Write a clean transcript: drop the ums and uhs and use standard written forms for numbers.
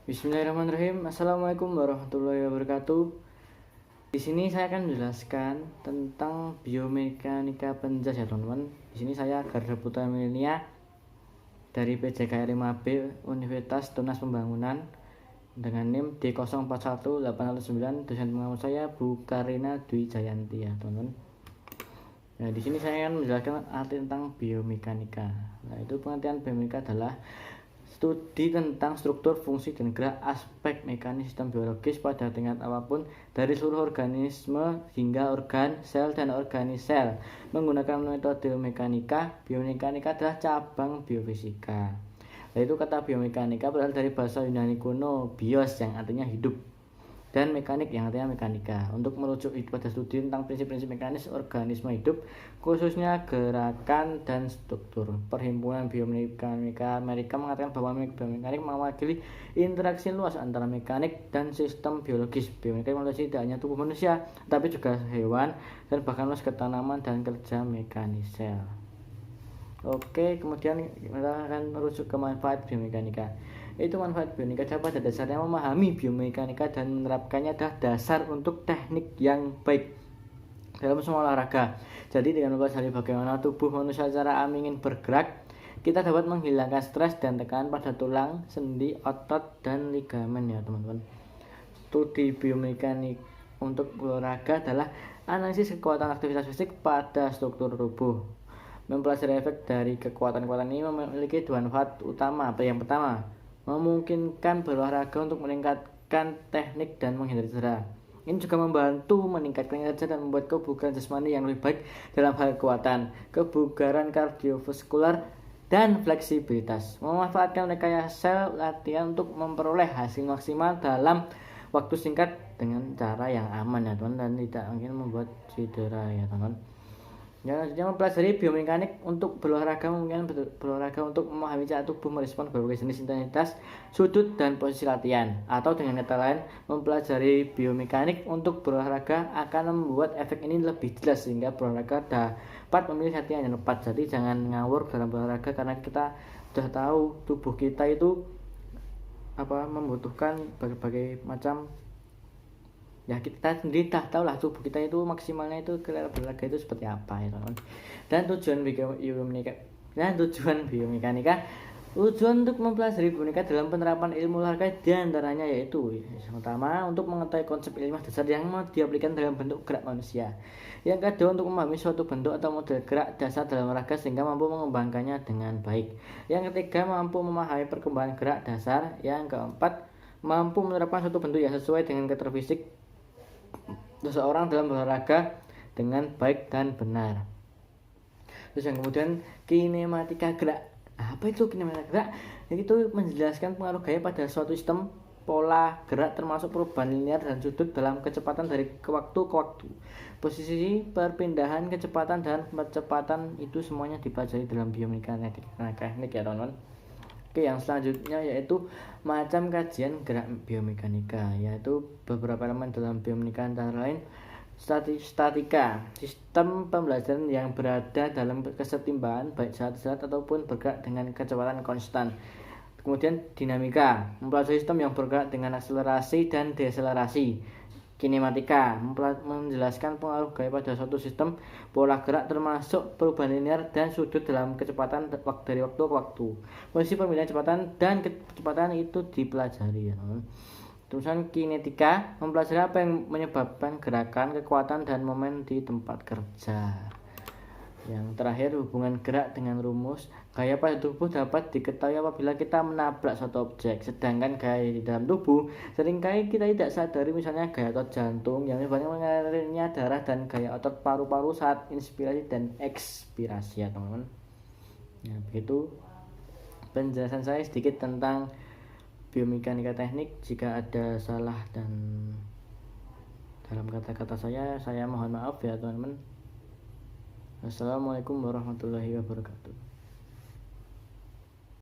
Bismillahirrahmanirrahim. Assalamualaikum warahmatullahi wabarakatuh. Di sini saya akan menjelaskan tentang biomekanika penjas ya teman-teman. Di sini saya Garda Putra Milenia dari PJKR 5B Universitas Tunas Pembangunan dengan NIM D041809. Dosen pengamu saya Bu Karina Dwi Jayanti ya teman-teman. Nah, di sini saya akan menjelaskan arti tentang biomekanika. Nah, itu pengertian biomekanika adalah studi tentang struktur, fungsi, dan gerak aspek mekanis sistem biologis pada tingkat apapun dari seluruh organisme hingga organ, sel, dan organisel menggunakan metode mekanika. Biomekanika adalah cabang biofisika. Yaitu kata biomekanika berasal dari bahasa Yunani kuno bios yang artinya hidup dan mekanik yang artinya mekanika. Untuk merujuk pada studi tentang prinsip-prinsip mekanis organisme hidup, khususnya gerakan dan struktur, Perhimpunan Biomekanika Amerika mengatakan bahwa biomekanik mewakili interaksi luas antara mekanik dan sistem biologis. Biomekanik tidak hanya tubuh manusia, tapi juga hewan dan bahkan luas ke tanaman dan kerja mekanisel. Oke, kemudian kita akan merujuk ke manfaat biomekanika. Itu manfaat biomekanika pada dasarnya memahami biomekanika dan menerapkannya adalah dasar untuk teknik yang baik dalam semua olahraga. Jadi dengan mempelajari bagaimana tubuh manusia secara alami ingin bergerak, kita dapat menghilangkan stres dan tekanan pada tulang, sendi, otot, dan ligamen ya teman-teman. Studi biomekanik untuk olahraga adalah analisis kekuatan aktivitas fisik pada struktur tubuh. Mempelajari efek dari kekuatan-kekuatan ini memiliki dua manfaat utama. Yang pertama, memungkinkan berolahraga untuk meningkatkan teknik dan menghindari cedera. Ini juga membantu meningkatkan kinerja dan membuat kebugaran jasmani yang lebih baik dalam hal kekuatan, kebugaran kardiovaskular, dan fleksibilitas. Memanfaatkan rekayasa latihan untuk memperoleh hasil maksimal dalam waktu singkat dengan cara yang aman ya teman, dan tidak mungkin membuat cedera ya teman. Yang mempelajari biomekanik untuk berolahraga mungkin berolahraga untuk memahami cara tubuh merespon berbagai jenis intensitas, sudut, dan posisi latihan. Atau dengan kata lain, mempelajari biomekanik untuk berolahraga akan membuat efek ini lebih jelas sehingga berolahraga dapat memilih latihan yang tepat. Jadi jangan ngawur dalam berolahraga karena kita sudah tahu tubuh kita itu membutuhkan berbagai macam. Ya kita sendiri tahu lah tubuh kita itu maksimalnya itu berolahraga itu seperti apa ya teman. Dan tujuan biomekanika untuk mempelajari biomekanika dalam penerapan ilmu olahraga diantaranya yaitu yang pertama untuk mengetahui konsep ilmiah dasar yang mau diaplikasikan dalam bentuk gerak manusia. Yang kedua untuk memahami suatu bentuk atau model gerak dasar dalam olahraga sehingga mampu mengembangkannya dengan baik. Yang ketiga mampu memahami perkembangan gerak dasar. Yang keempat mampu menerapkan suatu bentuk yang sesuai dengan karakter fisik seseorang dalam berolahraga dengan baik dan benar. Terus yang kemudian kinematika gerak. Apa itu kinematika gerak? Itu menjelaskan pengaruh gaya pada suatu sistem pola gerak termasuk perubahan linear dan sudut dalam kecepatan dari waktu ke waktu. Posisi perpindahan kecepatan dan percepatan itu semuanya dipelajari dalam biomekanika teknik ya teman-teman. Oke, yang selanjutnya yaitu macam kajian gerak biomekanika, yaitu beberapa elemen dalam biomekanika antara lain statika, sistem pembelajaran yang berada dalam kesetimbangan baik saat ataupun bergerak dengan kecepatan konstan. Kemudian dinamika, mempelajari sistem yang bergerak dengan akselerasi dan deakselerasi. Kinematika, menjelaskan pengaruh gaya pada suatu sistem pola gerak termasuk perubahan linear dan sudut dalam kecepatan dari waktu ke waktu. Posisi pemilihan kecepatan dan kecepatan itu dipelajari ya. Terusan kinetika, mempelajari apa yang menyebabkan gerakan, kekuatan, dan momen di tempat kerja. Yang terakhir hubungan gerak dengan rumus. Gaya pada tubuh dapat diketahui apabila kita menabrak suatu objek. Sedangkan gaya di dalam tubuh seringkali kita tidak sadari, misalnya gaya otot jantung yang banyak mengalirnya darah dan gaya otot paru-paru saat inspirasi dan ekspirasi ya teman-teman. Nah, begitu penjelasan saya sedikit tentang biomekanika teknik. Jika ada salah dan dalam kata-kata saya mohon maaf ya teman-teman. Assalamualaikum warahmatullahi wabarakatuh.